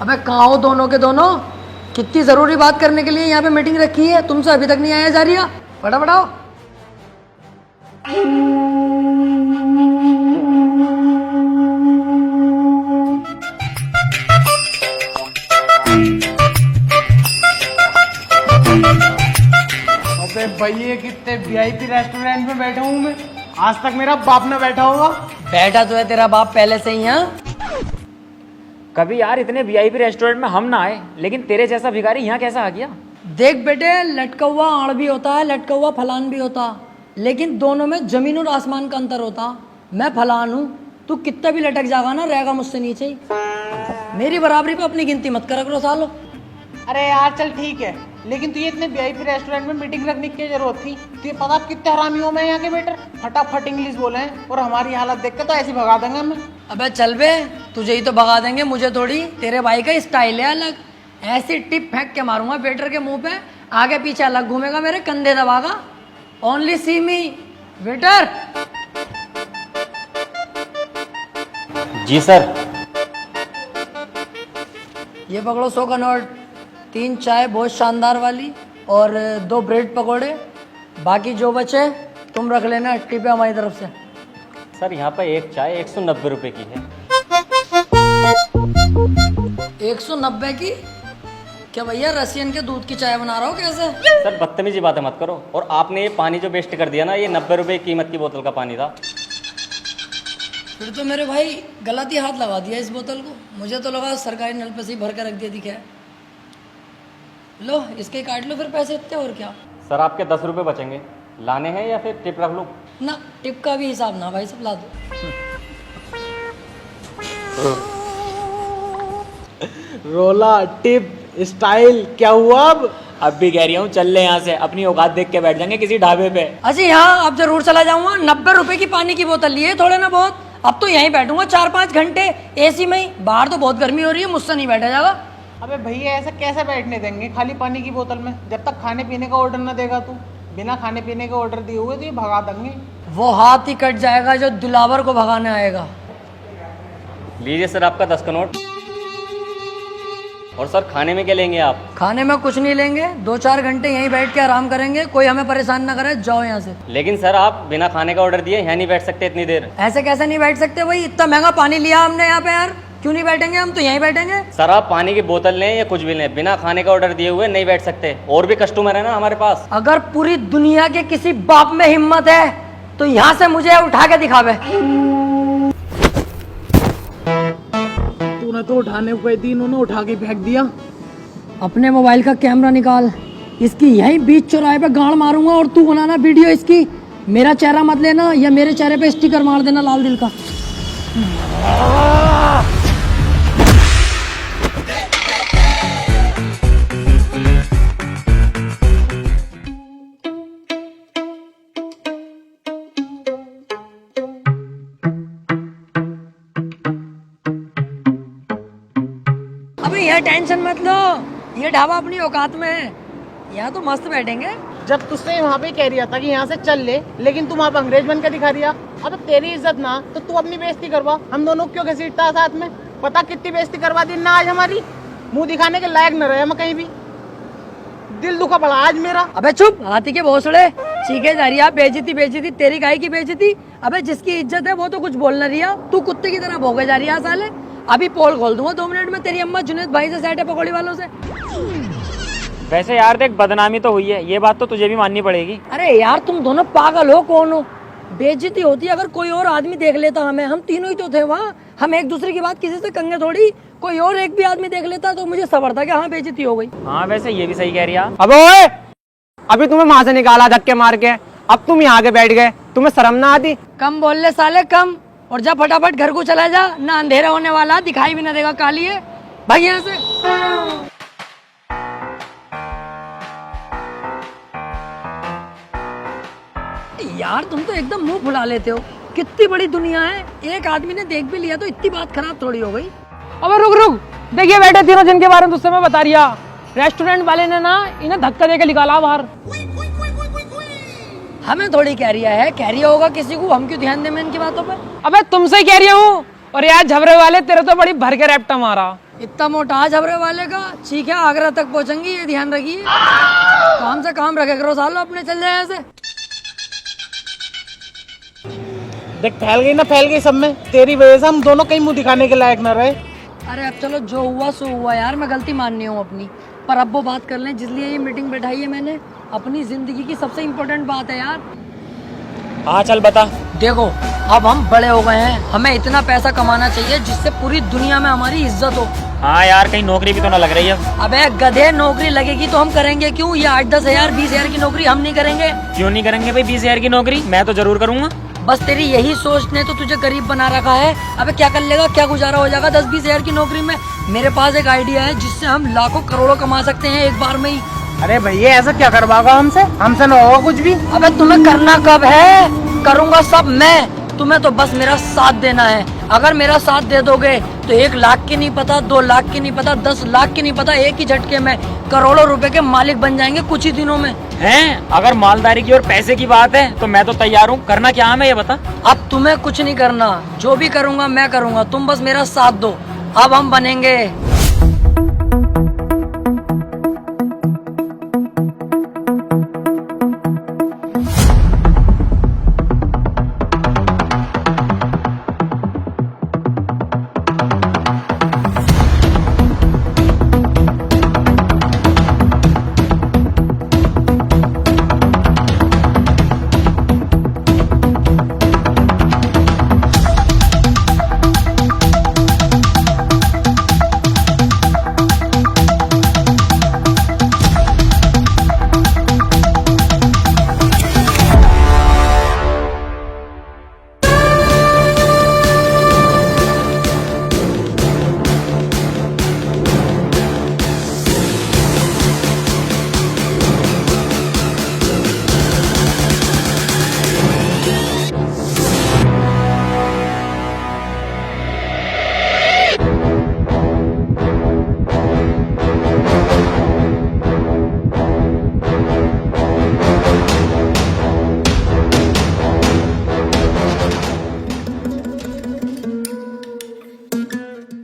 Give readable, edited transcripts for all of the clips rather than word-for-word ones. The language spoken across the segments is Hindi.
अबे कहाँ हो दोनों के दोनों? कितनी जरूरी बात करने के लिए यहाँ पे मीटिंग रखी है, तुमसे अभी तक नहीं आया जा रही है? फटाफट आओ। अबे भैया कितने वीआईपी रेस्टोरेंट में बैठा हूँ मैं, आज तक मेरा बाप ना बैठा होगा। बैठा तो है तेरा बाप पहले से ही यहाँ। कभी यार इतने वीआईपी रेस्टोरेंट में हम ना आए, लेकिन तेरे जैसा भिखारी यहाँ कैसा आ गया? देख बेटे, लटका हुआ आड़ भी होता है, लटका हुआ फलान भी होता, लेकिन दोनों में जमीन और आसमान का अंतर होता। मैं फलान हूँ, तू कितना भी लटक जाएगा ना, रहेगा मुझसे नीचे ही। मेरी बराबरी पे अपनी गिनती मत करा करो सालो। अरे यार चल ठीक है, लेकिन तुझे इतने वीआईपी रेस्टोरेंट में मीटिंग रखने की जरूरत थी? तुझे पता आप कितने हरामी हो मैं यहाँ के वेटर, फटाफट इंग्लिश बोले हैं और हमारी हालत देख के तो ऐसे भगा देंगे हमें। अबे चल बे, तुझे ही तो भगा देंगे, मुझे थोड़ी। तेरे भाई का स्टाइल है अलग, ऐसी टिप फेंक के मारूंगा वेटर के मुंह पे, आगे पीछे अलग घूमेगा, मेरे कंधे दबागा। ओनली सी मी वेटर। जी सर। ये पकड़ो 100 का नोट, 3 चाय बहुत शानदार वाली और 2 ब्रेड पकोड़े, बाकी जो बचे तुम रख लेना, टिप है हमारी तरफ से। सर यहाँ पर एक चाय 190 रुपए की है। 190 की? क्या भैया रसियन के दूध की चाय बना रहा हो कैसे? सर बदतमीजी बातें मत करो, और आपने ये पानी जो वेस्ट कर दिया ना, ये 90 रुपए कीमत की बोतल का पानी था। फिर तो मेरे भाई गलत ही हाथ लगा दिया इस बोतल को, मुझे तो लगा सरकारी नल पे से ही भर कर रख दिया दिखा है। लो इसके काट लो फिर पैसे इतने, और क्या। सर आपके 10 रुपए बचेंगे, लाने हैं या फिर टिप रख लूँ? ना टिप का भी हिसाब ना भाई, सब ला दो। रोला टिप स्टाइल क्या हुआ अब भी कह रही हूँ चल ले यहाँ से, अपनी औकात देख के बैठ जाएंगे किसी ढाबे पे। अच्छा यहाँ अब जरूर चला जाऊंगा, 90 रुपए की पानी की बोतल लिए थोड़े ना बहुत, अब तो यहीं बैठूंगा 4-5 घंटे एसी में ही। बाहर तो बहुत गर्मी हो रही है, मुझसे नहीं बैठा जाएगा। अबे भैया ऐसा कैसे बैठने देंगे खाली पानी की बोतल में, जब तक खाने पीने का ऑर्डर ना देगा तू। बिना खाने पीने का ऑर्डर दिए हुए तो ये भगा देंगे। वो हाथ ही कट जाएगा जो दिलावर को भगाने आएगा। लीजिए सर आपका 10 का नोट। और सर खाने में क्या लेंगे आप? खाने में कुछ नहीं लेंगे, 2-4 घंटे यहीं बैठ के आराम करेंगे, कोई हमें परेशान ना करे, जाओ यहाँ से। लेकिन सर आप बिना खाने का ऑर्डर दिए यहाँ नहीं बैठ सकते इतनी देर। ऐसे कैसे नहीं बैठ सकते भाई, इतना महंगा पानी लिया हमने यहाँ पे यार, क्यों नहीं बैठेंगे? हम तो यहीं बैठेंगे। सर आप पानी की बोतल लें या कुछ भी लें, बिना खाने का ऑर्डर दिए हुए नहीं बैठ सकते, और भी कस्टमर है ना हमारे पास। अगर पूरी दुनिया के किसी बाप में हिम्मत है तो यहाँ से मुझे उठा के दिखावे। तूने तो उठाने को गई थी, इन्होंने उठा के फेंक दिया। अपने मोबाइल का कैमरा निकाल, इसकी यहीं बीच चौराहे पे गाड़ मारूंगा और तू बनाना वीडियो इसकी। मेरा चेहरा मत लेना, या मेरे चेहरे पे स्टिकर मार देना लाल दिल का। अबे ये टेंशन मत लो, ये ढाबा अपनी औकात में है, यहाँ तो मस्त बैठेंगे। जब तुझसे वहाँ पे कह रहा था कि यहाँ से चल ले, लेकिन तुम वहाँ पे अंग्रेज बन के दिखा रिया। अब तेरी इज्जत ना तो तू अपनी बेइज्जती करवा, हम दोनों क्यों घसीटता साथ में? पता कितनी बेइज्जती करवा दी ना आज हमारी, मुंह दिखाने के लायक न रहे हम कहीं भी। दिल दुखा पड़ा आज मेरा। अबे चुप, हाथी के भोसड़े चीखे जा रही है। बेइज्जती बेइज्जती तेरी गाय की बेइज्जती। अबे जिसकी इज्जत है वो तो कुछ बोल न रही है, तू कुत्ते की तरह भौंके जा रही है साले। अभी पोल खोल दूंगा 2 मिनट में, तेरी अम्मा जुनैद भाई से सेट है पकौड़ी वालों से। वैसे यार देख, बदनामी तो हुई है, ये बात तो तुझे भी माननी पड़ेगी। अरे यार तुम दोनों पागल हो, कौन हो? बेइज्जती होती अगर कोई और आदमी देख लेता हमें, हम तीनों ही तो थे वहाँ, हम एक दूसरे की बात किसी से कंगे थोड़ी। कोई और एक भी आदमी देख लेता तो मुझे सबर था कि हाँ बेइज्जती हो गई। हाँ वैसे ये भी सही कह रही है। अबे ओए, अभी तुम्हें वहां से निकाला धक्के मार के, अब तुम यहाँ आके बैठ गए, तुम्हें शर्म ना आती? कम बोल ले साले कम, और जा फटाफट घर को चला जा, ना अंधेरा होने वाला, दिखाई भी ना देगा काली है। भाग यहाँ से। यार तुम तो एकदम मुंह फुला लेते हो, कितनी बड़ी दुनिया है, एक आदमी ने देख भी लिया तो इतनी बात खराब थोड़ी हो गई। अबे रुक रुक, देखिए बैठे तीनों जिनके बारे में तुझसे मैं बता रिया, रेस्टोरेंट वाले ने ना इन्हें धक्का देके निकाला बाहर। हमें थोड़ी कह रिया है, कह रिया होगा किसी को, हम क्यों ध्यान दें इनकी बातों पे? अबे तुमसे ही कह रही हूँ, और यार झबरे वाले तेरे तो बड़ी भर के रैप्टा मारा। इतना मोटा झबरे वाले का ठीक है, आगरा तक पहुंचेंगी, ये ध्यान रखिए। काम से काम रखे करो सालो, अपने चल जाए ऐसे। देख फैल गई ना, फैल गई सब में। तेरी वजह से हम दोनों कहीं मुंह दिखाने के लायक न रहे। अरे अब चलो, जो हुआ सो हुआ यार, मैं गलती माननी हूँ अपनी। पर अब वो बात कर लें जिसलिए ये मीटिंग बैठाई है मैंने, अपनी जिंदगी की सबसे इम्पोर्टेंट बात है यार। हाँ चल बता। देखो, अब हम बड़े हो गए हैं, हमें इतना पैसा कमाना चाहिए जिससे पूरी दुनिया में हमारी इज्जत हो। हाँ यार, कहीं नौकरी भी तो ना लग रही है। अबे गधे, नौकरी लगेगी तो हम करेंगे क्यों? ये 8-10 हजार 20 हजार की नौकरी हम नहीं करेंगे। क्यों नहीं करेंगे भाई? 20 हजार की नौकरी मैं तो जरूर करूंगा। बस तेरी यही सोच ने तो तुझे गरीब बना रखा है। अबे क्या कर लेगा, क्या गुजारा हो जाएगा 10-20 हजार की नौकरी में? मेरे पास एक आइडिया है जिससे हम लाखों करोड़ों कमा सकते हैं एक बार में ही। अरे भैया ऐसा क्या करवाओगा हमसे? हमसे न होगा कुछ भी। अबे तुम्हें करना कब है? करूंगा सब मैं, तुम्हें तो बस मेरा साथ देना है। अगर मेरा साथ दे दोगे तो 1 लाख की नहीं पता, 2 लाख की नहीं पता, 10 लाख की नहीं पता, एक ही झटके में करोड़ों रुपए के मालिक बन जाएंगे कुछ ही दिनों में। हैं? अगर मालदारी की और पैसे की बात है तो मैं तो तैयार हूँ। करना क्या है मैं ये बता। अब तुम्हें कुछ नहीं करना, जो भी करूंगा मैं करूंगा, तुम बस मेरा साथ दो। अब हम बनेंगे।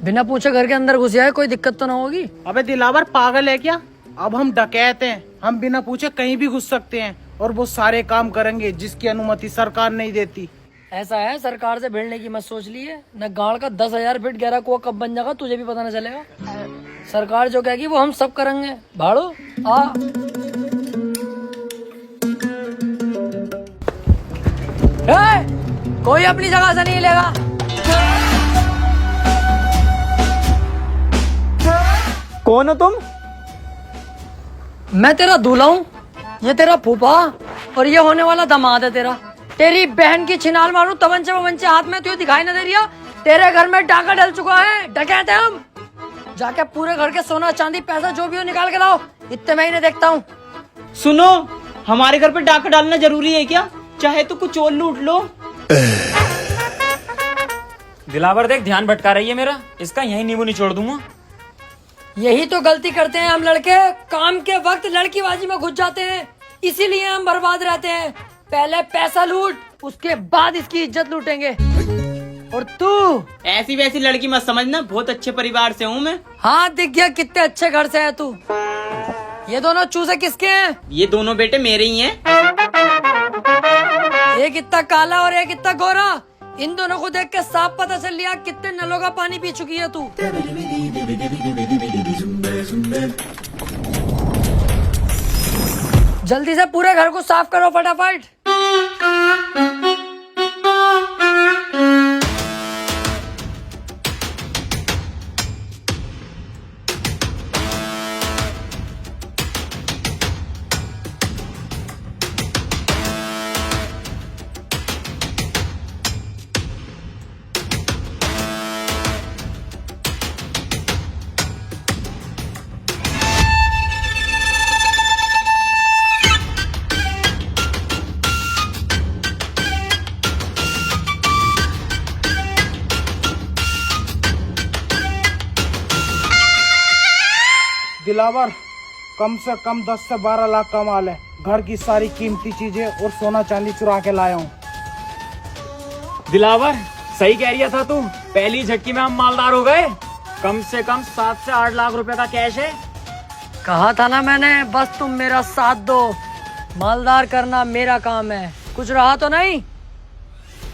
बिना पूछे घर के अंदर घुस जाए, कोई दिक्कत तो ना होगी? अबे दिलावर पागल है क्या? अब हम डकैत हैं, हम बिना पूछे कहीं भी घुस सकते हैं और वो सारे काम करेंगे जिसकी अनुमति सरकार नहीं देती। ऐसा है, सरकार से भिड़ने की मत सोच लिए। न गाड़ का 10,000 फीट गहरा कुआं कब बन जाएगा तुझे भी पता न चलेगा। सरकार जो कहेगी वो हम सब करेंगे। भाड़ो आ। कोई अपनी जगह से नहीं लेगा। कौन हो तुम? मैं तेरा दूल्हा हूँ, ये तेरा फूफा और ये होने वाला दामाद है तेरा। तेरी बहन की छिनाल मारूं तमंचे वमंचे हाथ में, तुझे दिखाई न दे रही है? तेरे घर में डाका डल चुका है, डकैत हैं हम। जाके पूरे घर के सोना चांदी पैसा जो भी हो निकाल के लाओ, इतने मैं ही नहीं देखता हूँ। सुनो, हमारे घर पे डाका डालना जरूरी है क्या? चाहे तो कुछ और लूट लो। दिलावर देख, ध्यान भटका रही है मेरा, इसका यही नींबू निचोड़ दूंगा। यही तो गलती करते हैं हम लड़के, काम के वक्त लड़कीबाजी में घुस जाते हैं, इसीलिए हम बर्बाद रहते हैं। पहले पैसा लूट, उसके बाद इसकी इज्जत लूटेंगे। और तू ऐसी वैसी लड़की मत समझना, बहुत अच्छे परिवार से हूँ मैं। हाँ दिख गया कितने अच्छे घर से है तू। ये दोनों चूजे किसके हैं? ये दोनों बेटे मेरे ही हैं। एक इतना काला और एक इतना गोरा। इन दोनों को देख के साफ पता चल लिया कितने नलों का पानी पी चुकी है तू। जल्दी से पूरे घर को साफ करो फटाफट। दिलावर, कम से कम 10 से 12 लाख का माल है। घर की सारी कीमती चीजें और सोना चांदी चुरा के लाया हूँ। दिलावर सही कह रही था तू, पहली झटकी में हम मालदार हो गए। कम से कम 7 से 8 लाख रुपए का कैश है। कहा था ना मैंने, बस तुम मेरा साथ दो, मालदार करना मेरा काम है। कुछ रहा तो नहीं?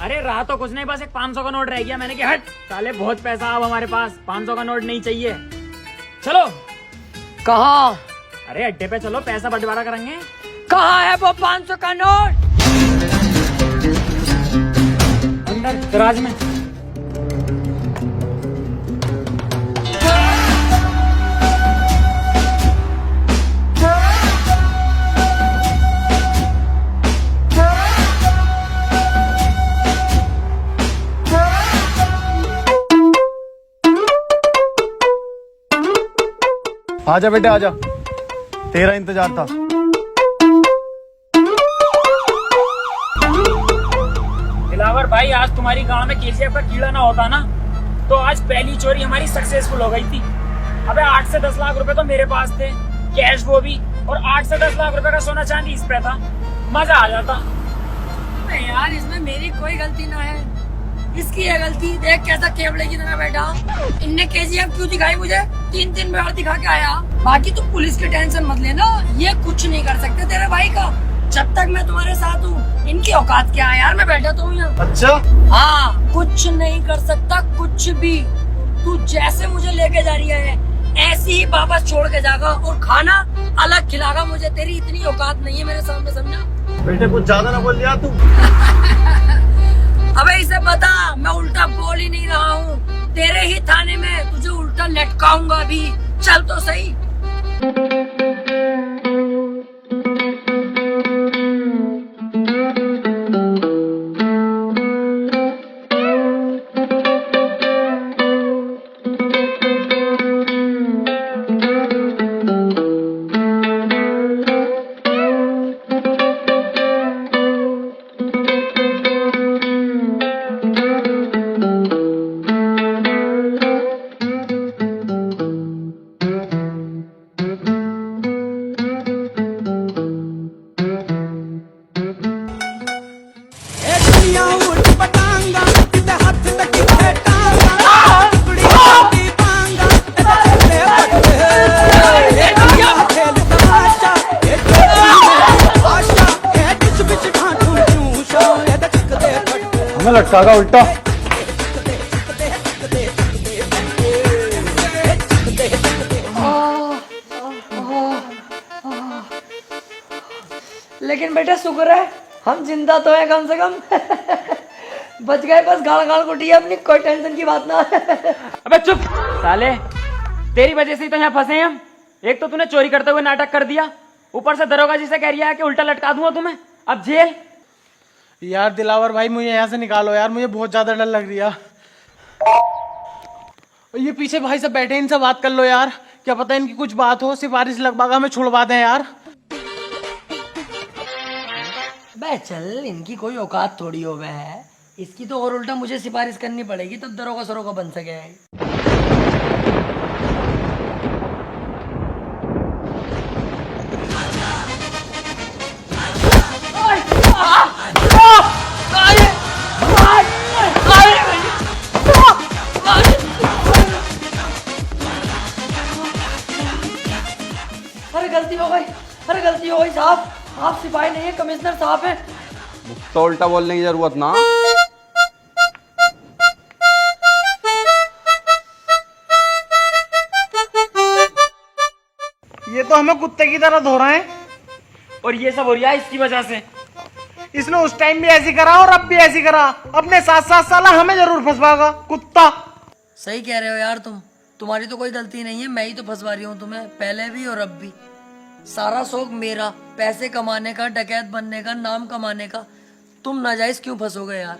अरे रहा तो कुछ नहीं, बस एक 500 का नोट रह गया। मैंने कहा हट साले, बहुत पैसा अब हमारे पास, 500 का नोट नहीं चाहिए। चलो। कहाँ? अरे अड्डे पे चलो, पैसा बंटवारा करेंगे। कहाँ है वो 500 का नोट? अंदर दराज में। आजा बेटे आजा, तेरा इंतजार था। दिलावर भाई, आज तुम्हारी गांव में केजीएफ का कीड़ा ना होता ना, तो आज पहली चोरी हमारी सक्सेसफुल हो गई थी। अबे 8 से 10 लाख रुपए तो मेरे पास थे, कैश वो भी, और 8 से 10 लाख रुपए का सोना चांदी इस पे था। मजा आ जाता। नहीं यार, इसमें मेरी कोई गलती ना है, इसकी है गलती। देख कैसा केवड़े की तरह बैठा। इनने केजीएफ क्यों दिखाई मुझे? 3 बार दिखा के आया। बाकी तुम पुलिस की टेंशन मत लेना, ये कुछ नहीं कर सकते तेरे भाई का, जब तक मैं तुम्हारे साथ हूँ। इनकी औकात क्या है यार, मैं बैठा तो हूँ यहाँ। अच्छा हाँ, कुछ नहीं कर सकता, कुछ भी। तू जैसे मुझे लेके जा रही है ऐसे ही वापस छोड़ के जाएगा, और खाना अलग खिलागा मुझे। तेरी इतनी औकात नहीं है मेरे सामने, समझा? बेटे कुछ ज्यादा ना बोल लिया तू। अबे इसे बता, मैं उल्टा बोल ही नहीं रहा हूँ। तेरे ही थाने में तुझे उल्टा लटकाऊंगा अभी। चल तो सही। हमें लटकागा उल्टा। लेकिन बेटा शुक्र है हम जिंदा तो है कम से कम। बच गए, बस गाल गाल कुटी अपनी, कोई टेंशन की बात ना। अबे चुप साले, तेरी वजह से ही तो यहाँ फंसे हैं हम। एक तो तूने चोरी करते हुए नाटक कर दिया, ऊपर से दरोगा जी से कह रही है कि उल्टा लटका दूंगा तुम्हें, अब जेल। यार दिलावर भाई, मुझे यहाँ से निकालो यार, मुझे बहुत ज्यादा डर लग रही है। ये पीछे भाई सब बैठे, इनसे बात कर लो यार, क्या पता इनकी कुछ बात हो, सिफारिश लगवा हमें छुड़वा दें यार। बे चल, इनकी कोई औकात थोड़ी हो गए है, इसकी तो और उल्टा मुझे सिफारिश करनी पड़ेगी तब दरोगा सरोगा बन सके। अरे गलती हो गई, अरे गलती हो गई साहब, आप सिपाही नहीं है, कमिश्नर साहब है। तो उल्टा बोलने की जरूरत ना। ये तो हमें कुत्ते की तरह धो रहे हैं, और ये सब हो रहा है इसकी वजह से। इसने उस टाइम भी ऐसी करा और अब भी ऐसी करा, अपने 7-7 साल हमें जरूर फंसवाएगा कुत्ता। सही कह रहे हो यार तुम, तुम्हारी तो कोई गलती नहीं है, मैं ही तो फंसवा रही हूँ तुम्हें, पहले भी और अब भी। सारा शौक मेरा, पैसे कमाने का, डकैत बनने का, नाम कमाने का। तुम नाजायज क्यों फंसोगे यार?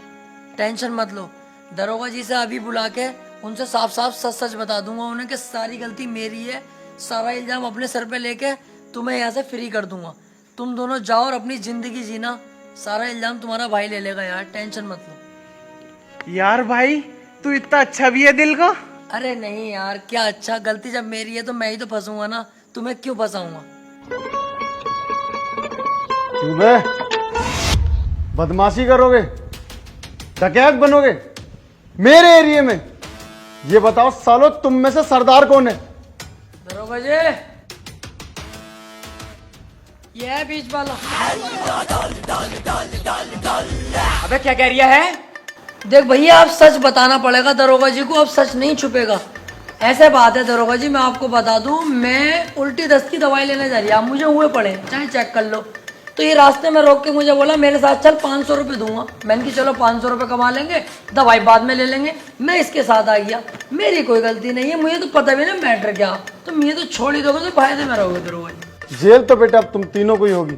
टेंशन मत लो, दरोगा जी से अभी बुला के उनसे साफ साफ सच सच बता दूंगा उन्हें कि सारी गलती मेरी है, सारा इल्जाम अपने सर पे लेके तुम्हें यहाँ से फ्री कर दूंगा। तुम दोनों जाओ और अपनी जिंदगी जीना, सारा इल्जाम तुम्हारा भाई ले लेगा यार, टेंशन मत लो। यार भाई तू इतना अच्छा भी है दिल का। अरे नहीं यार, क्या अच्छा, गलती जब मेरी है तो मैं ही तो फंसूंगा ना, तुम्हें क्यों फंसाऊंगा? क्यों बे, बदमाशी करोगे, डकैत बनोगे मेरे एरिया में? ये बताओ सालो, तुम में से सरदार कौन है? दरोगा जी, ये है बीच वाला। अबे क्या कह रही है? देख भैया, अब सच बताना पड़ेगा दरोगा जी को, अब सच नहीं छुपेगा। ऐसे बात है दरोगा जी, मैं आपको बता दूं, मैं उल्टी दस्त की दवाई लेने जा रही, आप मुझे हुए पड़े, चाहे चेक कर लो। तो ये रास्ते में रोक के मुझे बोला मेरे साथ चल, 500 रुपये दूंगा। मैंने कि चलो 500 रुपये कमा लेंगे, दवाई बाद में ले लेंगे। मैं इसके साथ आ गया, मेरी कोई गलती नहीं है, मुझे तो पता भी नहीं मैटर क्या। तो मुझे तो छोड़ ही दोगे तो फायदे में रहोगे दरोगा जी। जेल तो बेटा अब तुम तीनों को ही होगी,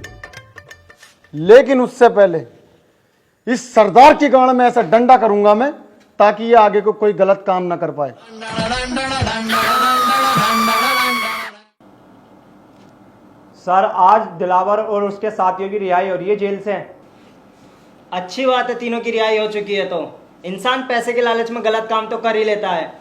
लेकिन उससे पहले इस सरदार की गाड़ में ऐसा डंडा करूंगा मैं, ताकि ये आगे को कोई गलत काम ना कर पाए। सर, आज दिलावर और उसके साथियों की रिहाई हो रही है जेल से। अच्छी बात है, तीनों की रिहाई हो चुकी है। तो इंसान पैसे के लालच में गलत काम तो कर ही लेता है,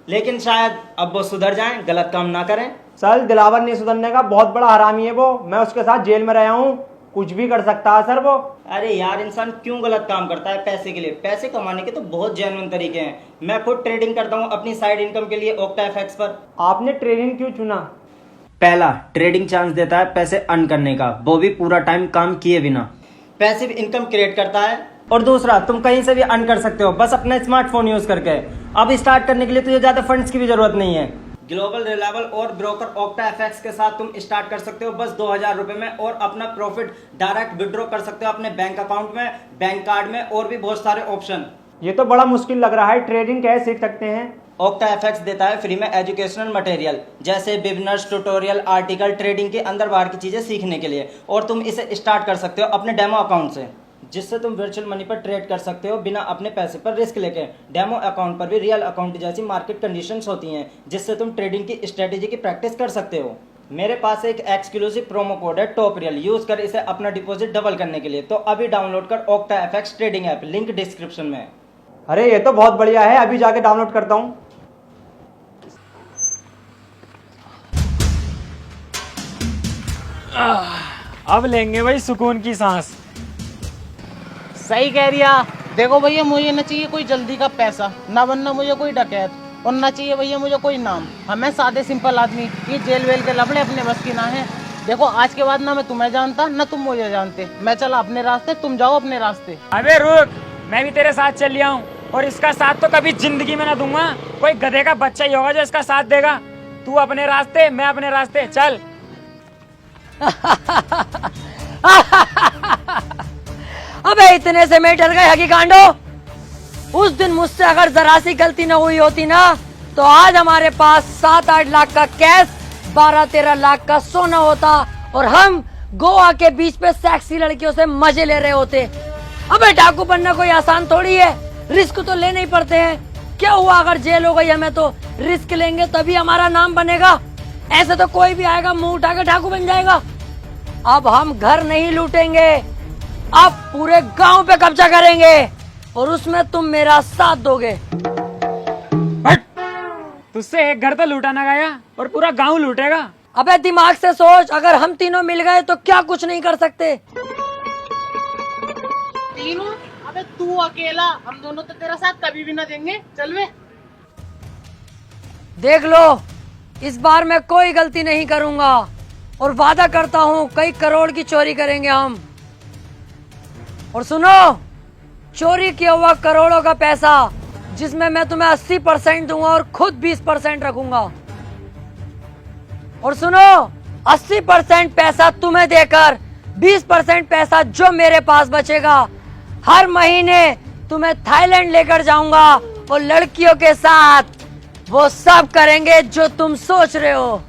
लेकिन शायद अब वो सुधर जाएं, गलत काम ना करें। सर, दिलावर नहीं सुधरने का, बहुत बड़ा हरामी है वो। मैं उसके साथ जेल में रहा हूँ, कुछ भी कर सकता है सर वो। अरे यार, इंसान क्यों गलत काम करता है पैसे के लिए? पैसे कमाने के तो बहुत जेन्युइन तरीके हैं। मैं खुद ट्रेडिंग करता हूँ अपनी साइड इनकम के लिए ओक्टा एफएक्स पर। आपने ट्रेडिंग क्यों चुना? पहला, ट्रेडिंग चांस देता है पैसे अर्न करने का, वो भी पूरा टाइम काम किए बिना। पैसिव इनकम क्रिएट करता है। और दूसरा, तुम कहीं से भी अर्न कर सकते हो, बस अपना स्मार्टफोन यूज करके। अब स्टार्ट करने के लिए तुझे ज्यादा फंड्स की भी जरूरत नहीं है। ग्लोबल रिलायबल और ब्रोकर ओक्टा एफएक्स के साथ तुम स्टार्ट कर सकते हो बस 2000 रुपए में, और अपना प्रॉफिट डायरेक्ट विड्रॉ कर सकते हो अपने बैंक अकाउंट में, बैंक कार्ड में, और भी बहुत सारे ऑप्शन। ये तो बड़ा मुश्किल लग रहा है, ट्रेडिंग कैसे सीख सकते हैं? ओक्टा एफएक्स देता है फ्री में एजुकेशनल मटेरियल, जैसे बिजनेस ट्यूटोरियल, आर्टिकल, ट्रेडिंग के अंदर बाहर की चीजें सीखने के लिए। और तुम इसे स्टार्ट कर सकते हो अपने डेमो अकाउंट से, जिससे तुम वर्चुअल मनी पर ट्रेड कर सकते हो बिना अपने पैसे पर रिस्क लेके। डेमो अकाउंट पर भी रियल अकाउंट जैसी मार्केट कंडीशंस होती हैं, जिससे तुम ट्रेडिंग की स्ट्रेटेजी की प्रैक्टिस कर सकते हो। मेरे पास एक एक्सक्लूसिव प्रोमो कोड है टॉप रियल, यूज कर इसे अपना डिपॉजिट डबल करने के लिए। तो अभी डाउनलोड कर octa FX trading app, link description में। अरे ये तो बहुत बढ़िया है, अभी जाके डाउनलोड करता हूँ। अब लेंगे भाई सुकून की सांस। सही कह रिया। देखो भैया, मुझे न चाहिए कोई जल्दी का पैसा, ना बनना मुझे कोई डकैत, और ना चाहिए भैया मुझे कोई नाम। हमें सादे सिंपल आदमी, ये जेल वेल के लफड़े अपने बस की ना है। देखो, आज के बाद ना मैं तुम्हें जानता, ना तुम मुझे जानते। मैं चला अपने रास्ते, तुम जाओ अपने रास्ते। अबे रुक, मैं भी तेरे साथ चल लिया हूँ, और इसका साथ तो कभी जिंदगी में ना दूंगा। कोई गधे का बच्चा ही होगा जो इसका साथ देगा। तू अपने रास्ते, मैं अपने रास्ते, चल। अबे इतने से मैं डर गए हकी कांडो। उस दिन मुझसे अगर जरा सी गलती न हुई होती ना, तो आज हमारे पास 7-8 लाख का कैश, 12-13 लाख का सोना होता, और हम गोवा के बीच पे सेक्सी लड़कियों से मजे ले रहे होते। अबे डाकू बनना कोई आसान थोड़ी है, रिस्क तो लेने ही पड़ते हैं। क्या हुआ अगर जेल हो गई हमें, तो रिस्क लेंगे तभी हमारा नाम बनेगा। ऐसे तो कोई भी आएगा मुंह उठा के डाकू बन जाएगा। अब हम घर नहीं लूटेंगे, अब पूरे गांव पे कब्जा करेंगे, और उसमें तुम मेरा साथ दोगे। तुझसे एक घर तो लूटा ना गया, और पूरा गांव लूटेगा। अबे दिमाग से सोच, अगर हम तीनों मिल गए तो क्या कुछ नहीं कर सकते। तीनों? अबे तू अकेला, हम दोनों तो तेरा साथ कभी भी ना देंगे। चल वे। देख लो, इस बार मैं कोई गलती नहीं करूंगा, और वादा करता हूँ कई करोड़ की चोरी करेंगे हम। और सुनो, चोरी किया हुआ करोड़ों का पैसा, जिसमें मैं तुम्हें 80% दूंगा और खुद 20% रखूंगा। और सुनो, 80% पैसा तुम्हें देकर 20% पैसा जो मेरे पास बचेगा, हर महीने तुम्हें थाईलैंड लेकर जाऊंगा, और लड़कियों के साथ वो सब करेंगे जो तुम सोच रहे हो।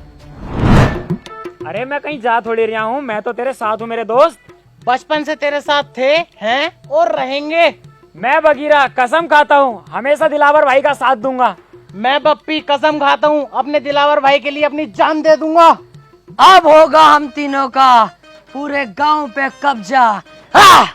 अरे मैं कहीं जा थोड़ी रहा हूँ, मैं तो तेरे साथ हूँ मेरे दोस्त। बचपन से तेरे साथ थे, हैं और रहेंगे। मैं बगीरा कसम खाता हूँ हमेशा दिलावर भाई का साथ दूंगा। मैं बप्पी कसम खाता हूँ अपने दिलावर भाई के लिए अपनी जान दे दूंगा। अब होगा हम तीनों का पूरे गांव पे कब्जा। हाँ!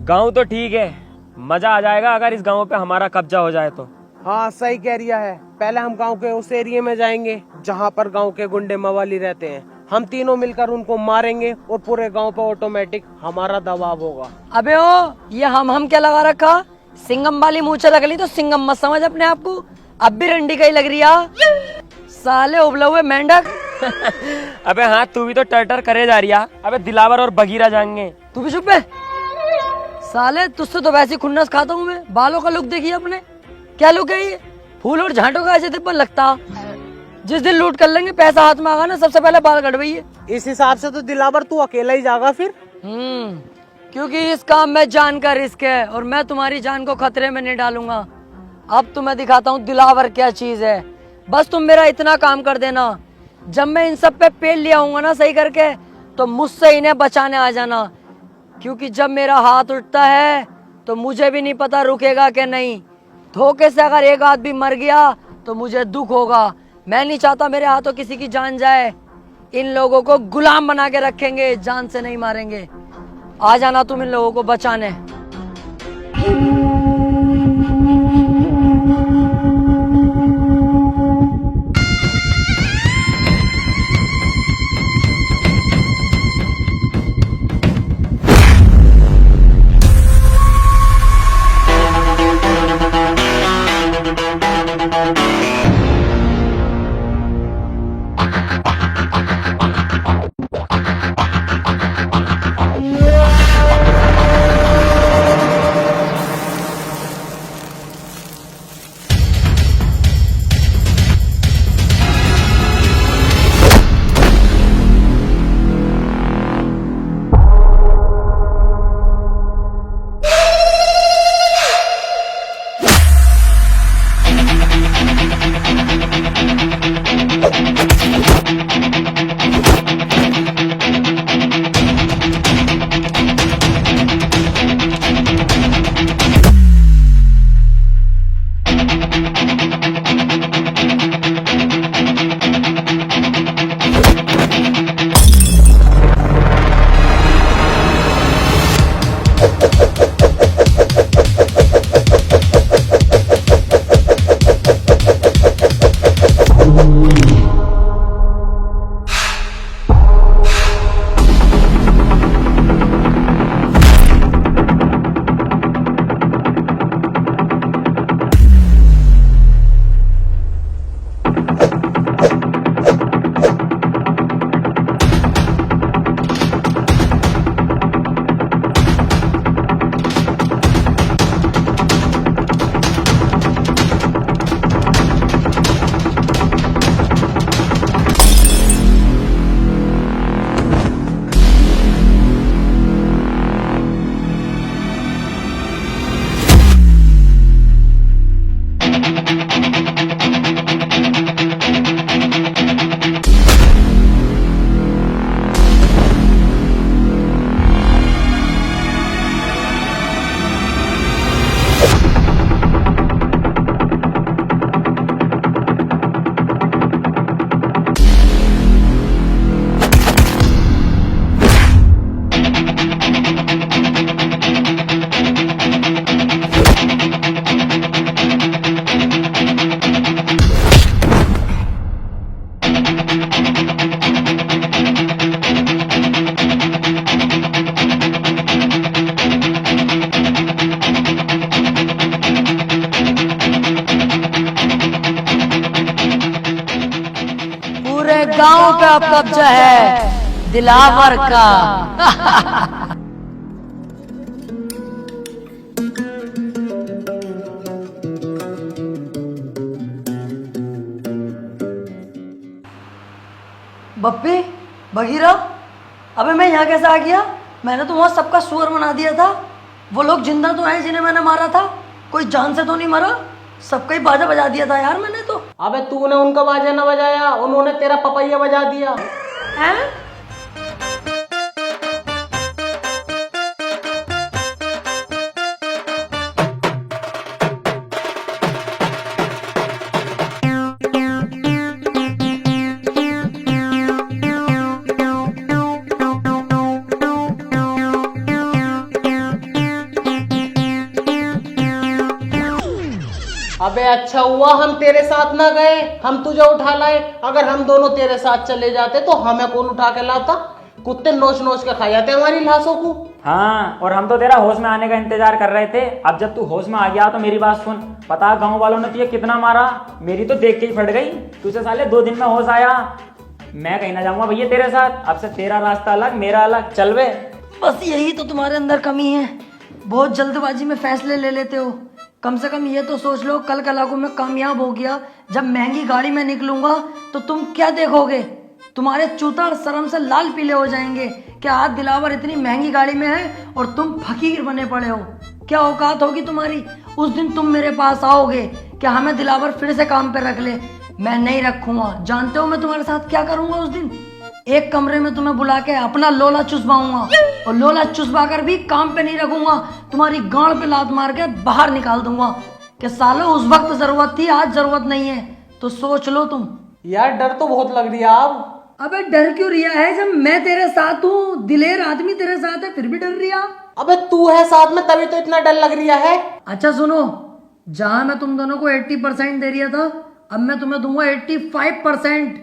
गांव तो ठीक है, मजा आ जाएगा अगर इस गांव पे हमारा कब्जा हो जाए तो। हाँ सही कह रिया है। पहले हम गांव के उस एरिया में जाएंगे जहाँ पर गांव के गुंडे मवाली रहते हैं। हम तीनों मिलकर उनको मारेंगे और पूरे गांव पे ऑटोमेटिक हमारा दबाव होगा। अबे ओ, ये हम क्या लगा रखा? सिंगम वाली मूछे रख ली तो सिंगम मत समझ अपने आप को। अब भी रंडी का ही लग रही है साले उबले हुए मेंढक। अबे हाँ, तू भी तो टर करे जा रही है। अबे दिलावर और बगीरा जाएंगे। तू भी चुप है साले, तुझसे तो वैसे खुन्नस खाता हूँ मैं। बालों का लुक देखिए अपने, क्या लुक है ये? फूल और झांटों का ऐसे तिब्बन लगता। जिस दिन लूट कर लेंगे, पैसा हाथ में आगा ना, सबसे पहले बाल कटवाइए। इस हिसाब से तो दिलावर तू अकेला ही जाएगा फिर। क्योंकि इस काम में जान का रिस्क है और मैं तुम्हारी जान को खतरे में नहीं डालूंगा। अब तुम्हें दिखाता हूँ दिलावर क्या चीज है। बस तुम मेरा इतना काम कर देना, जब मैं इन सब पे पेल लिया आऊंगा ना सही करके, तो मुझसे इन्हें बचाने आ जाना। क्योंकि जब मेरा हाथ उठता है तो मुझे भी नहीं पता रुकेगा कि नहीं। धोखे से अगर एक आदमी मर गया तो मुझे दुख होगा। मैं नहीं चाहता मेरे हाथों किसी की जान जाए। इन लोगों को गुलाम बना के रखेंगे, जान से नहीं मारेंगे। आ जाना तुम इन लोगों को बचाने। गांव पे अब कब्जा है दिलावर का। बप्पी, बगीरा, अबे मैं यहाँ कैसे आ गया? मैंने तो वहाँ सबका सुअर बना दिया था। वो लोग जिंदा तो हैं जिन्हें मैंने मारा था, कोई जान से तो नहीं मरा। सबका ही बाजा बजा दिया था यार मैंने तो। अबे तूने उनका बाजा ना बजाया, उन्होंने तेरा पपैया बजा दिया। हैं? अच्छा हुआ हम तेरे साथ ना गए, हम तुझे उठा लाए। अगर हम दोनों तेरे साथ चले जाते तो हमें कौन उठा के लाता? कुत्ते नोच नोच के खा जाते हमारी लाशों को। हाँ, और हम तो तेरा होश में आने का इंतजार कर रहे थे। अब जब तू होश में आ गया तो मेरी बात सुन। पता गांव वालों ने तुझे कितना मारा, मेरी तो देख के ही फट गई। तुझे साले 2 दिन में होश आया। मैं कहीं ना जाऊंगा भैया तेरे साथ। अब से तेरा रास्ता अलग, मेरा अलग। चल वे। बस यही तो तुम्हारे अंदर कमी है, बहुत जल्दबाजी में फैसले ले लेते हो। कम से कम ये तो सोच लो, कल कला को मैं कामयाब हो गया, जब महंगी गाड़ी में निकलूंगा तो तुम क्या देखोगे? तुम्हारे चूता शर्म से लाल पीले हो जाएंगे। क्या आज दिलावर इतनी महंगी गाड़ी में है और तुम फकीर बने पड़े हो? क्या औकात होगी तुम्हारी? उस दिन तुम मेरे पास आओगे, क्या हमें दिलावर फिर से काम पे रख ले? मैं नहीं रखूंगा। जानते हो मैं तुम्हारे साथ क्या करूंगा उस दिन? एक कमरे में तुम्हें बुला के अपना लोला चुसवाऊंगा, और लोला चुसवा कर भी काम पे नहीं रखूंगा, तुम्हारी गांड पे लात मार के बाहर निकाल दूंगा कि सालो उस वक्त जरूरत थी, आज जरूरत नहीं है। तो सोच लो तुम। यार डर तो बहुत लग रही है अब। अबे डर क्यों रिया है? जब मैं तेरे साथ हूँ, दिलेर आदमी तेरे साथ है, फिर भी डर रिया? अबे तू है साथ में तभी तो इतना डर लग रहा है। अच्छा सुनो, जहां मैं तुम दोनों को 80% दे रिया था, अब मैं तुम्हें दूंगा 85%,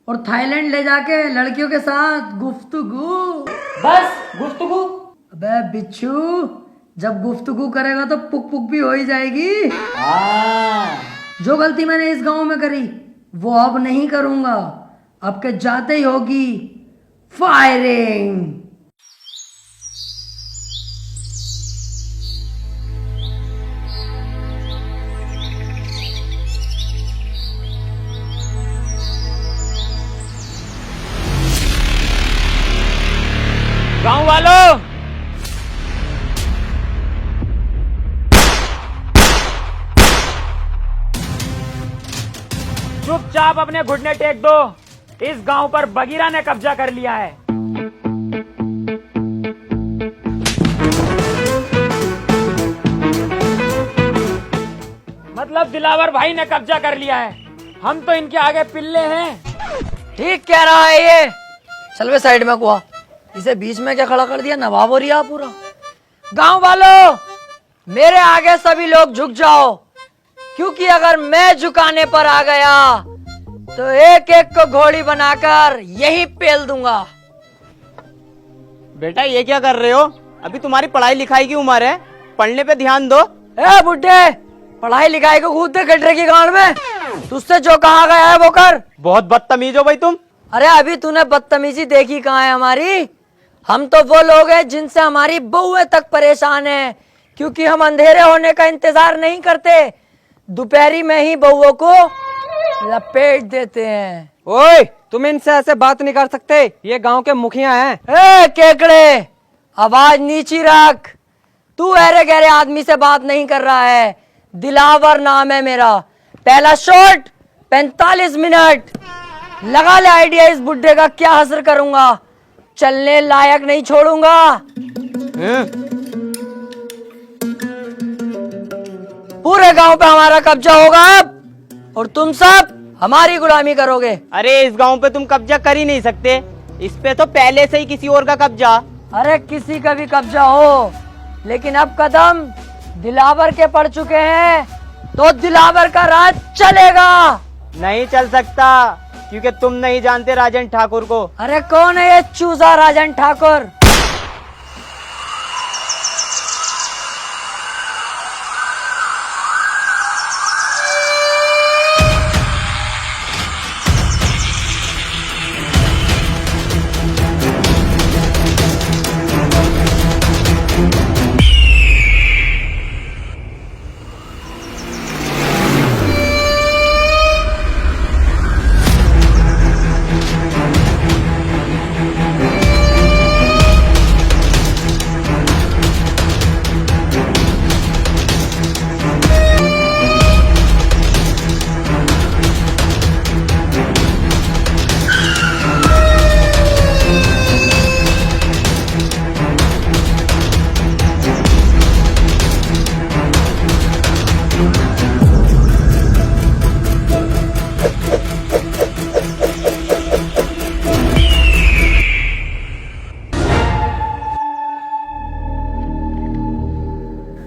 और थाईलैंड ले जाके लड़कियों के साथ गुफ्तगू। बस गुफ्तगू? अबे बिच्छू, जब गुफ्तगू करेगा तो पुक पुक भी हो ही जाएगी। जो गलती मैंने इस गांव में करी वो अब नहीं करूंगा। अब के जाते ही होगी फायरिंग। गांव वालों, चुपचाप अपने घुटने टेक दो। इस गांव पर बगीरा ने कब्जा कर लिया है। मतलब दिलावर भाई ने कब्जा कर लिया है। हम तो इनके आगे पिल्ले हैं। ठीक कह रहा है ये। चल वे साइड में कुआ, इसे बीच में क्या खड़ा कर दिया? नवाब हो रिया पूरा। गांव वालों, मेरे आगे सभी लोग झुक जाओ, क्योंकि अगर मैं झुकाने पर आ गया तो एक एक को घोड़ी बनाकर यही पेल दूंगा। बेटा ये क्या कर रहे हो? अभी तुम्हारी पढ़ाई लिखाई की उम्र है, पढ़ने पे ध्यान दो। ए बुड्ढे, पढ़ाई लिखाई को कूद दे गड्ढे की गांड में। तुझसे जो कहा गया है वो कर। बहुत बदतमीज हो भाई तुम। अरे अभी तूने बदतमीजी देखी कहाँ है हमारी? हम तो वो लोग हैं जिनसे हमारी बहुएं तक परेशान है, क्योंकि हम अंधेरे होने का इंतजार नहीं करते, दोपहरी में ही बहुओं को लपेट देते हैं। ओए, तुम इनसे ऐसे बात नहीं कर सकते, ये गांव के मुखिया हैं। ए केकड़े, आवाज नीची रख। तू अरे गहरे आदमी से बात नहीं कर रहा है। दिलावर नाम है मेरा। पहला शॉट 45 मिनट। लगा ले आइडिया इस बुड्ढे का क्या हसर करूंगा। चलने लायक नहीं छोड़ूंगा। पूरे गांव पे हमारा कब्जा होगा अब, और तुम सब हमारी गुलामी करोगे। अरे इस गांव पे तुम कब्जा कर ही नहीं सकते, इस पे तो पहले से ही किसी और का कब्जा। अरे किसी का भी कब्जा हो, लेकिन अब कदम दिलावर के पड़ चुके हैं तो दिलावर का राज चलेगा। नहीं चल सकता, क्योंकि तुम नहीं जानते राजन ठाकुर को। अरे कौन है ये चूजा राजन ठाकुर?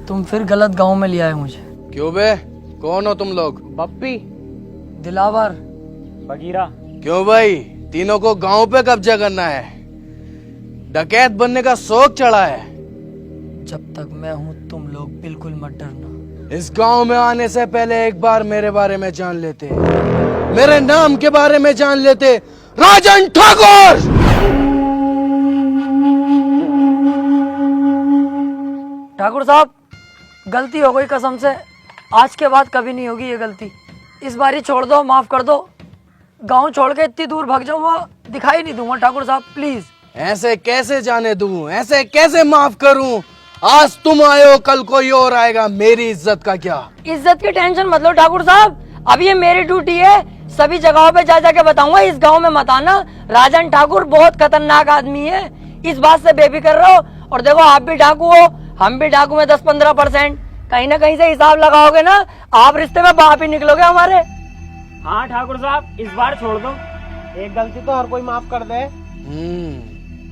तुम फिर गलत गांव में ले आए मुझे। क्यों बे? कौन हो तुम लोग? बप्पी। दिलावर। बगीरा। क्यों भाई, तीनों को गांव पे कब्जा करना है? डकैत बनने का शौक चढ़ा है? जब तक मैं हूं तुम लोग बिल्कुल मत डरना। इस गांव में आने से पहले एक बार मेरे बारे में जान लेते, मेरे नाम के बारे में जान लेते। राजन ठाकुर। ठाकुर साहब, गलती हो गई कसम से, आज के बाद कभी नहीं होगी ये गलती। इस बारी छोड़ दो, माफ कर दो। गांव छोड़ के इतनी दूर भाग जाऊंगा, दिखाई नहीं दूंगा ठाकुर साहब, प्लीज। ऐसे कैसे जाने दूं, ऐसे कैसे माफ करूं? आज तुम आए हो, कल कोई और आएगा, मेरी इज्जत का क्या? इज्जत की टेंशन मत लो ठाकुर साहब, अब ये मेरी ड्यूटी है। सभी जगहों पे जा जाके बताऊंगा, इस गांव में मत आना, राजन ठाकुर बहुत खतरनाक आदमी है। इस बात से बेफिक्र रहो। और देखो, आप भी डाकू हो, हम भी डाकू में 10-15%, कहीं ना कहीं से हिसाब लगाओगे ना, आप रिश्ते में बाप ही निकलोगे हमारे। हाँ ठाकुर साहब, इस बार छोड़ दो। एक गलती तो हर कोई माफ कर दे।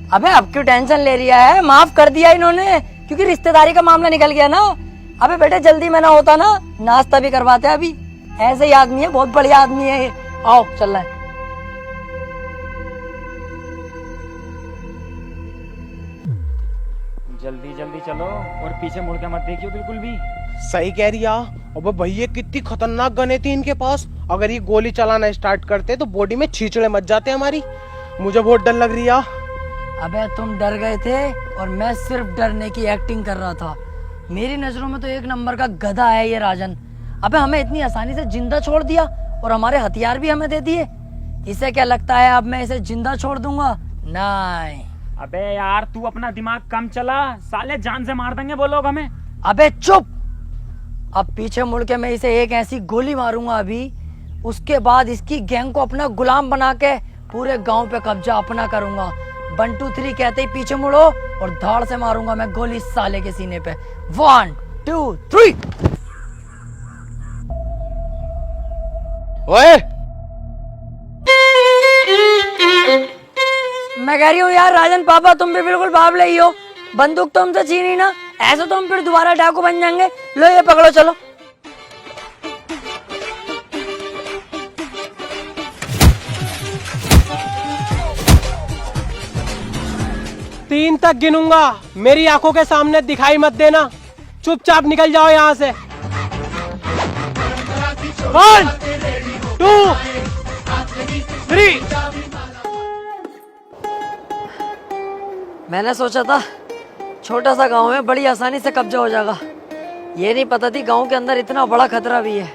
अबे अब क्यों टेंशन ले रिया है? माफ कर दिया इन्होंने, क्योंकि रिश्तेदारी का मामला निकल गया ना। अबे बेटे, जल्दी में ना होता ना, नाश्ता भी करवाते अभी। ऐसे ही आदमी है, बहुत बढ़िया आदमी है ये। आओ, चल रहा है। जल्दी जल्दी चलो और पीछे मुड़ के मत देखियो बिल्कुल भी। सही कह रही है। अबे भैया, कितनी खतरनाक गने थी इनके पास। अगर ये गोली चलाना स्टार्ट करते तो बॉडी में छींचड़े मच जाते हमारी। मुझे बहुत डर लग रही है। अबे तुम डर गए थे और मैं सिर्फ डरने की एक्टिंग कर रहा था। मेरी नजरों में तो एक नंबर का गधा है ये राजन। अबे हमें इतनी आसानी से जिंदा छोड़ दिया और हमारे हथियार भी हमें दे दिए। इसे क्या लगता है अब मैं इसे जिंदा छोड़ दूंगा? नहीं। अबे यार, तू अपना दिमाग कम चला, साले जान से मार देंगे वो लोग हमें। अबे चुप। अब पीछे मुड़ के मैं इसे एक ऐसी गोली मारूंगा अभी, उसके बाद इसकी गैंग को अपना गुलाम बना के पूरे गांव पे कब्जा अपना करूंगा। 1 2 3 कहते ही पीछे मुड़ो और धाड़ से मारूंगा मैं गोली साले के सीने पे। 1 2 3। ओए, मैं कह रही हूँ यार राजन पापा, तुम भी बिल्कुल बावले ही हो। बंदूक तो हमसे छीनी ना, ऐसे तो हम फिर दोबारा डाकू बन जाएंगे। लो ये पकड़ो, चलो। तीन तक गिनूंगा, मेरी आंखों के सामने दिखाई मत देना, चुपचाप निकल जाओ यहाँ से। 1 2 3। मैंने सोचा था छोटा सा गांव है, बड़ी आसानी से कब्जा हो जाएगा। ये नहीं पता थी गांव के अंदर इतना बड़ा खतरा भी है।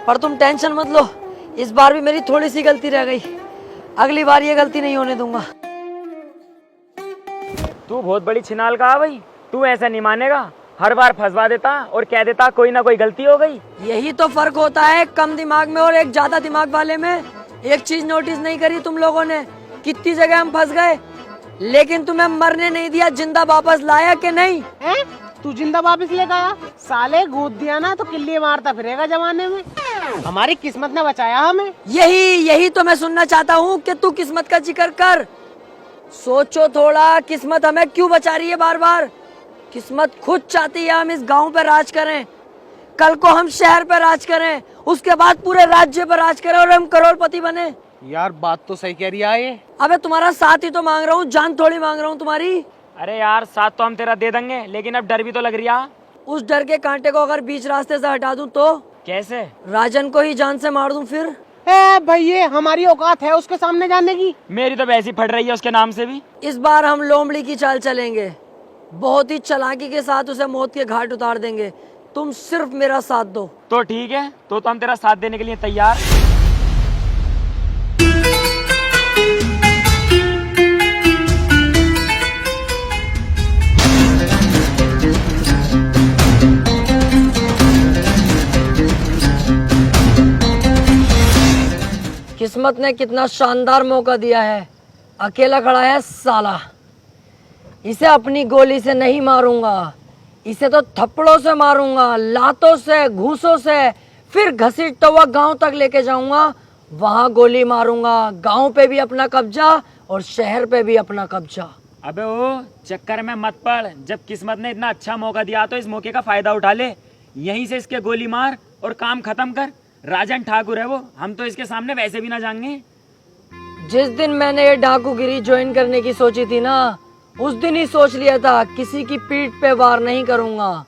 पर तुम टेंशन मत लो, इस बार भी मेरी थोड़ी सी गलती रह गई। अगली बार ये गलती नहीं होने दूंगा। तू बहुत बड़ी छिनाल का है भाई, तू ऐसा नहीं मानेगा। हर बार फंसवा देता और कह देता कोई ना कोई गलती हो गई। यही तो फर्क होता है कम दिमाग में और एक ज्यादा दिमाग वाले में। एक चीज नोटिस नहीं करी तुम लोगों ने, कितनी जगह हम फंस गए, लेकिन तुम्हें मरने नहीं दिया, जिंदा वापस लाया कि नहीं? तू जिंदा वापस लेकर आया? साले गोद दिया ना तो किल्ली मारता फिरेगा जमाने में। हमारी किस्मत ने बचाया हमें। यही तो मैं सुनना चाहता हूँ कि तू किस्मत का जिक्र कर। सोचो थोड़ा, किस्मत हमें क्यों बचा रही है बार बार? किस्मत खुद चाहती है हम इस गांव पे राज करें, कल को हम शहर पे राज करें, उसके बाद पूरे राज्य पर राज करें और हम करोड़पति बने। यार बात तो सही कह रही है ये। अबे तुम्हारा साथ ही तो मांग रहा हूँ, जान थोड़ी मांग रहा हूँ तुम्हारी। अरे यार, साथ तो हम तेरा दे देंगे, लेकिन अब डर भी तो लग रही है। उस डर के कांटे को अगर बीच रास्ते से हटा दूं तो? कैसे? राजन को ही जान से मार दूं फिर? भैया, हमारी औकात है उसके सामने जाने की? मेरी तो वैसी फट रही है उसके नाम से भी। इस बार हम लोमड़ी की चाल चलेंगे, बहुत ही चालाकी के साथ उसे मौत के घाट उतार देंगे। तुम सिर्फ मेरा साथ दो। तो ठीक है, तो हम तेरा साथ देने के लिए तैयार। किस्मत ने कितना शानदार मौका दिया है, अकेला खड़ा है साला। इसे अपनी गोली से नहीं मारूंगा, इसे तो थप्पड़ों से मारूंगा, लातों से, घूसों से, फिर घसीटता हुआ गांव तक लेके जाऊंगा, वहां गोली मारूंगा। गांव पे भी अपना कब्जा और शहर पे भी अपना कब्जा। अबे ओ चक्कर में मत पड़, जब किस्मत ने इतना अच्छा मौका दिया तो इस मौके का फायदा उठा ले। यहीं से इसके गोली मार और काम खत्म कर। राजन ठाकुर है वो, हम तो इसके सामने वैसे भी ना जाएंगे। जिस दिन मैंने ये डाकूगिरी ज्वाइन करने की सोची थी ना, उस दिन ही सोच लिया था किसी की पीठ पे वार नहीं करूंगा।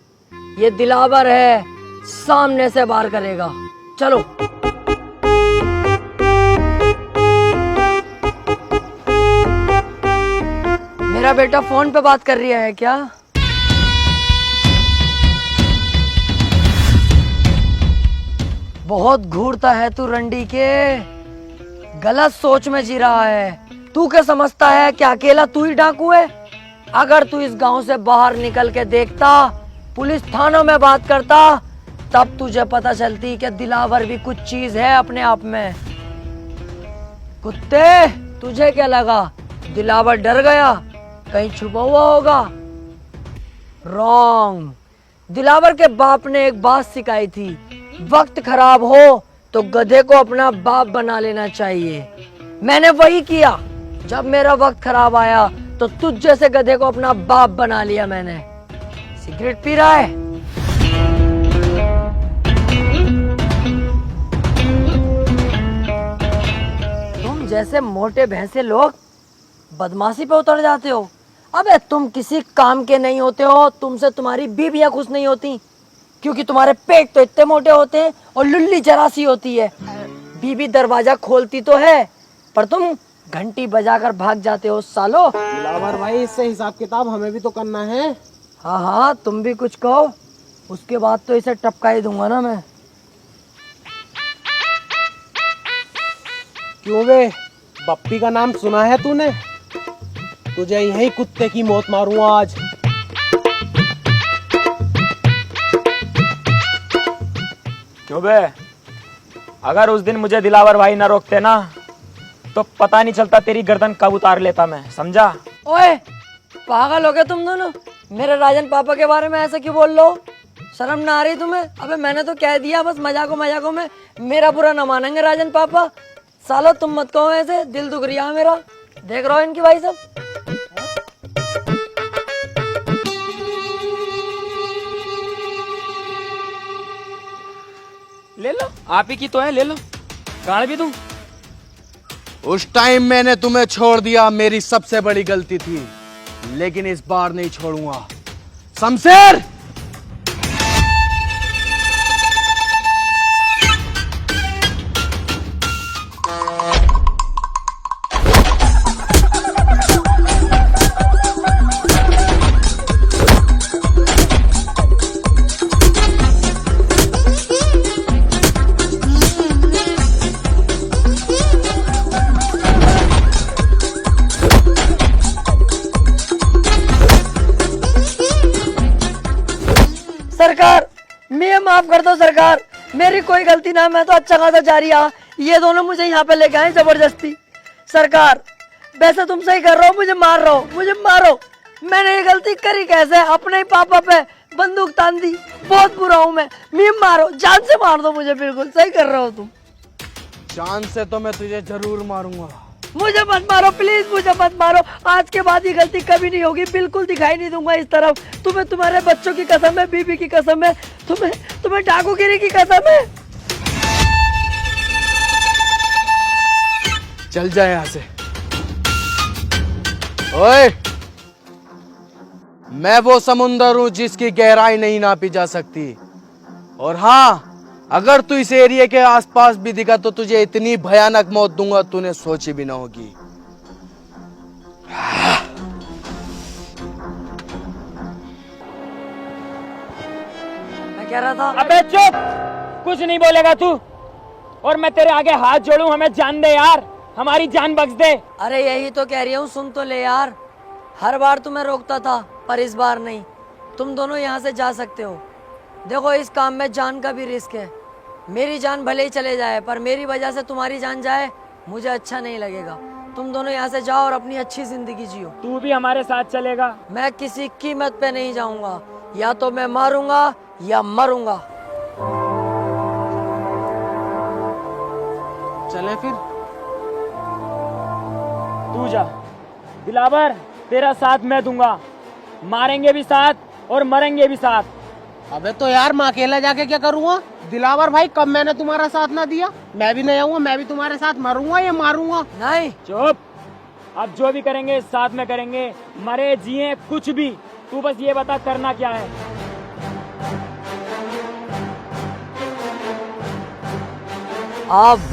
ये दिलावर है, सामने से वार करेगा। चलो। मेरा बेटा फोन पे बात कर रही है क्या? बहुत घूरता है तू रंडी के, गलत सोच में जी रहा है। तू क्या समझता है कि अकेला तू ही डाकू है? अगर तू इस गांव से बाहर निकल के देखता, पुलिस थानों में बात करता, तब तुझे पता चलती कि दिलावर भी कुछ चीज है अपने आप में। कुत्ते, तुझे क्या लगा दिलावर डर गया? कहीं छुपा हुआ होगा? रॉन्ग। दिलावर के बाप ने एक बात सिखाई थी, वक्त खराब हो तो गधे को अपना बाप बना लेना चाहिए। मैंने वही किया। जब मेरा वक्त खराब आया तो तुझ जैसे गधे को अपना बाप बना लिया मैंने। सिगरेट पी रहा है? तुम जैसे मोटे भैंसे लोग बदमाशी पे उतर जाते हो। अबे तुम किसी काम के नहीं होते हो, तुमसे तुम्हारी बीवियां खुश नहीं होती, क्योंकि तुम्हारे पेट तो इतने मोटे होते हैं और लुल्ली जरा सी होती है। बीबी दरवाजा खोलती तो है, पर तुम घंटी बजाकर भाग जाते हो सालो। दिलावर भाई, इससे हिसाब किताब हमें भी तो करना है। हाँ हाँ, तुम भी कुछ कहो, उसके बाद तो इसे टपका ही दूंगा ना मैं। क्यों बे, बप्पी का नाम सुना है तूने? तुझे यही कुत्ते की मौत मारूंगा आज। क्यों बे, अगर उस दिन मुझे दिलावर भाई ना रोकते ना, तो पता नहीं चलता तेरी गर्दन कब उतार लेता मैं, समझा? ओए पागल हो गए तुम दोनों? मेरे राजन पापा के बारे में ऐसा क्यों बोल लो? शर्म ना आ रही तुम्हें? अबे मैंने तो कह दिया, बस मजाकों में मेरा बुरा ना मानेंगे राजन पापा। सालो तुम मत कहो ऐसे, दिल दुख रहा है मेरा। देख रहा हो इनकी भाई सब। ले लो, आप ही की तो है, ले लो। गाड़ भी दूं? उस टाइम मैंने तुम्हें छोड़ दिया, मेरी सबसे बड़ी गलती थी, लेकिन इस बार नहीं छोड़ूंगा। शमशेर, सरकार, मैं माफ कर दो सरकार, मेरी कोई गलती ना, मैं तो अच्छा खासा जा रही। ये दोनों मुझे यहाँ पे लेके आए जबरदस्ती। सरकार, वैसे तुम सही कर रहे हो, मुझे मार रहे हो, मुझे मारो। मैंने ये गलती करी कैसे? अपने ही पापा पे बंदूक तान दी। बहुत बुरा हूँ मैं मारो, जान से मार दो मुझे। बिल्कुल सही कर रहे हो तुम। जान से तो मैं तुझे जरूर मारूंगा। मुझे मत मारो प्लीज, मुझे मत मारो। आज के बाद ये गलती कभी नहीं होगी, बिल्कुल दिखाई नहीं दूंगा इस तरफ। तुम्हें तुम्हारे बच्चों की कसम है, बीबी की कसम है, तुम्हें डाकूगिरी की कसम है। चल जाए यहाँ से। ओए, मैं वो समुंदर हूं जिसकी गहराई नहीं नापी जा सकती। और हाँ, अगर तू इस एरिया के आसपास भी दिखा तो तुझे इतनी भयानक मौत दूंगा तूने सोची भी ना होगी। मैं कह रहा था, अबे चुप, कुछ नहीं बोलेगा तू। और मैं तेरे आगे हाथ जोड़ूं, हमें जान दे यार, हमारी जान बख्श दे। अरे यही तो कह रही हूँ, सुन तो ले यार। हर बार तुम्हें रोकता था, पर इस बार नहीं। तुम दोनों यहाँ से जा सकते हो। देखो, इस काम में जान का भी रिस्क है। मेरी जान भले ही चले जाए, पर मेरी वजह से तुम्हारी जान जाए, मुझे अच्छा नहीं लगेगा। तुम दोनों यहाँ से जाओ और अपनी अच्छी जिंदगी जियो। तू भी हमारे साथ चलेगा? मैं किसी कीमत पे नहीं जाऊंगा, या तो मैं मारूंगा या मरूंगा। चले फिर? तू जा दिलावर, तेरा साथ मैं दूंगा। मारेंगे भी साथ और मरेंगे भी साथ। अबे तो यार मैं अकेला जाके क्या करूँगा? दिलावर भाई, कब मैंने तुम्हारा साथ ना दिया? मैं भी नहीं आऊंगा, मैं भी तुम्हारे साथ मरूंगा या मारूंगा? नहीं, चुप। अब जो भी करेंगे साथ में करेंगे, मरे जिए कुछ भी, तू बस ये बता करना क्या है। अब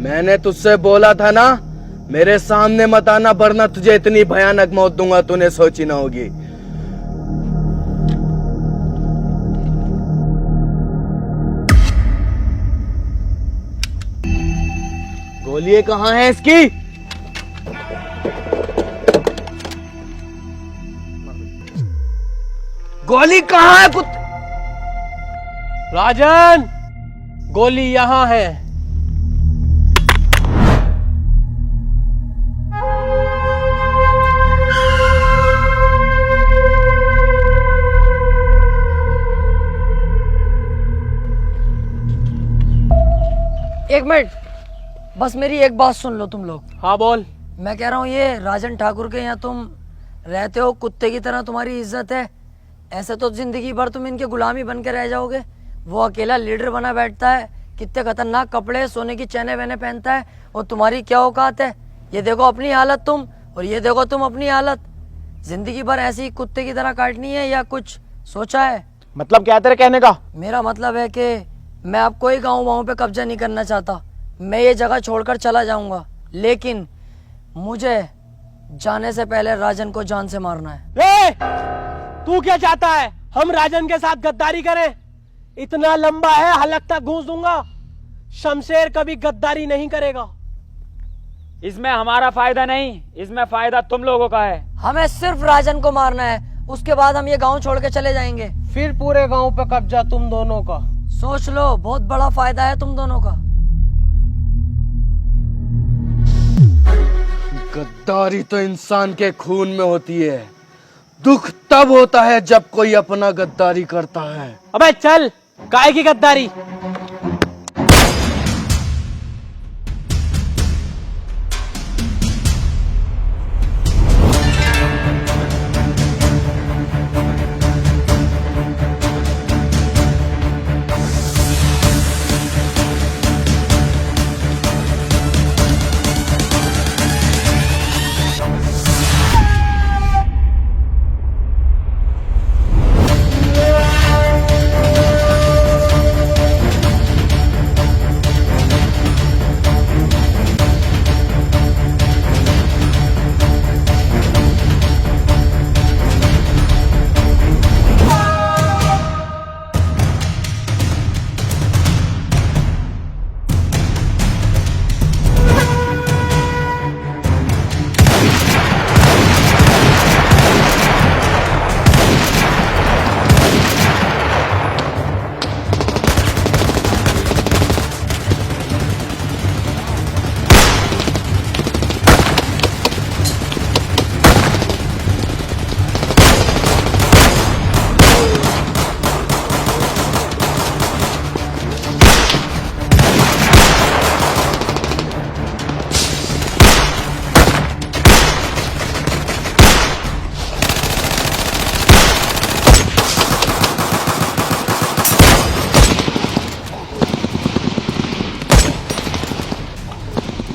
मैंने तुझसे बोला था ना, मेरे सामने मत आना, वरना तुझे इतनी भयानक मौत दूंगा तूने सोची ना होगी। गोली कहाँ है इसकी? गोली कहाँ है राजन, गोली यहाँ है। एक मिनट, बस मेरी एक बात सुन लो तुम लोग। हाँ बोल। मैं कह रहा हूँ ये राजन ठाकुर के यहाँ तुम रहते हो, कुत्ते की तरह तुम्हारी इज्जत है। ऐसे तो जिंदगी भर तुम इनके गुलामी बन के रह जाओगे। वो अकेला लीडर बना बैठता है, कितने खतरनाक कपड़े, सोने की चैने वैने पहनता है, और तुम्हारी क्या औकात है? ये देखो अपनी हालत तुम, और ये देखो तुम अपनी हालत। जिंदगी भर ऐसी कुत्ते की तरह काटनी है या कुछ सोचा है? मतलब क्या तेरे कहने का? मेरा मतलब है कि मैं अब कोई गाँव वाँव पे कब्जा नहीं करना चाहता। मैं ये जगह छोड़कर चला जाऊंगा, लेकिन मुझे जाने से पहले राजन को जान से मारना है। तू क्या चाहता है? हम राजन के साथ गद्दारी करें? इतना लंबा है, हलक तक घूस दूंगा। शमशेर कभी गद्दारी नहीं करेगा। इसमें हमारा फायदा नहीं, इसमें फायदा तुम लोगों का है। हमें सिर्फ राजन को मारना है, उसके बाद हम ये गांव छोड़ के चले जाएंगे। फिर पूरे गांव पे कब्जा तुम दोनों का। सोच लो, बहुत बड़ा फायदा है तुम दोनों का। गद्दारी तो इंसान के खून में होती है। दुख तब होता है जब कोई अपना गद्दारी करता है। अबे चल, काहे की गद्दारी?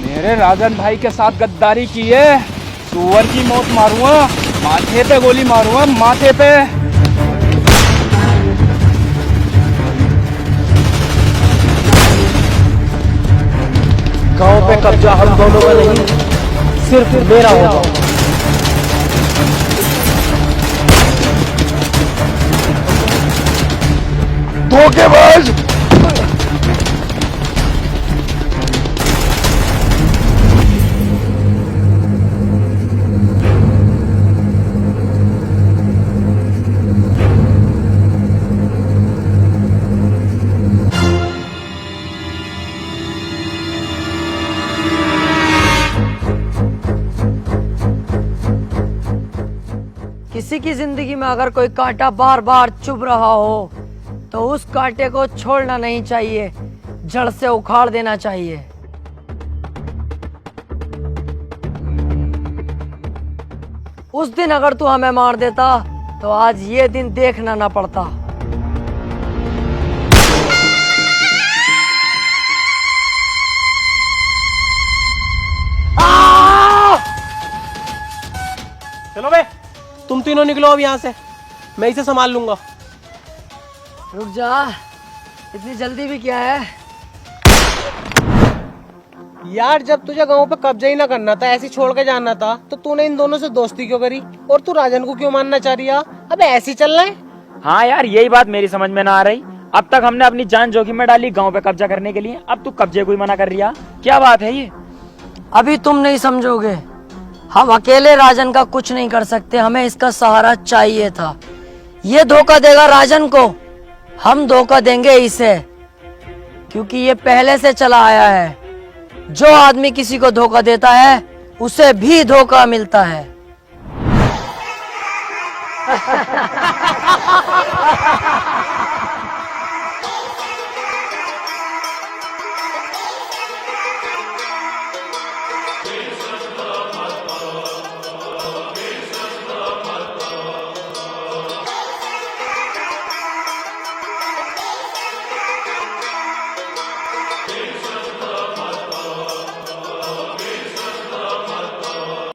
मेरे राजन भाई के साथ गद्दारी की है, सुअर की मौत मारूंगा, माथे पे गोली मारूंगा, माथे पे। गांव पे कब्जा हम दोनों का नहीं, सिर्फ मेरा होगा। धोखेबाज! किसी की जिंदगी में अगर कोई कांटा बार बार चुभ रहा हो तो उस कांटे को छोड़ना नहीं चाहिए, जड़ से उखाड़ देना चाहिए। उस दिन अगर तू हमें मार देता तो आज ये दिन देखना ना पड़ता। चलो बे, तुम तीनों निकलो अब यहाँ से, मैं इसे संभाल लूंगा। रुक जा, इतनी जल्दी भी क्या है? यार जब तुझे गांव पे कब्जा ही ना करना था, ऐसे छोड़ के जाना था, तो तूने इन दोनों से दोस्ती क्यों करी? और तू राजन को क्यों मानना चाह रही है? अबे ऐसे ही चल रहा है। हाँ यार, यही बात मेरी समझ में ना आ रही। अब तक हमने अपनी जान जोखिम में डाली गांव पे कब्जा करने के लिए, अब तू कब्जे को ही मना कर रही है। क्या बात है ये? अभी तुम नहीं समझोगे। हम अकेले राजन का कुछ नहीं कर सकते, हमें इसका सहारा चाहिए था। ये धोखा देगा राजन को, हम धोखा देंगे इसे, क्योंकि ये पहले से चला आया है। जो आदमी किसी को धोखा देता है उसे भी धोखा मिलता है।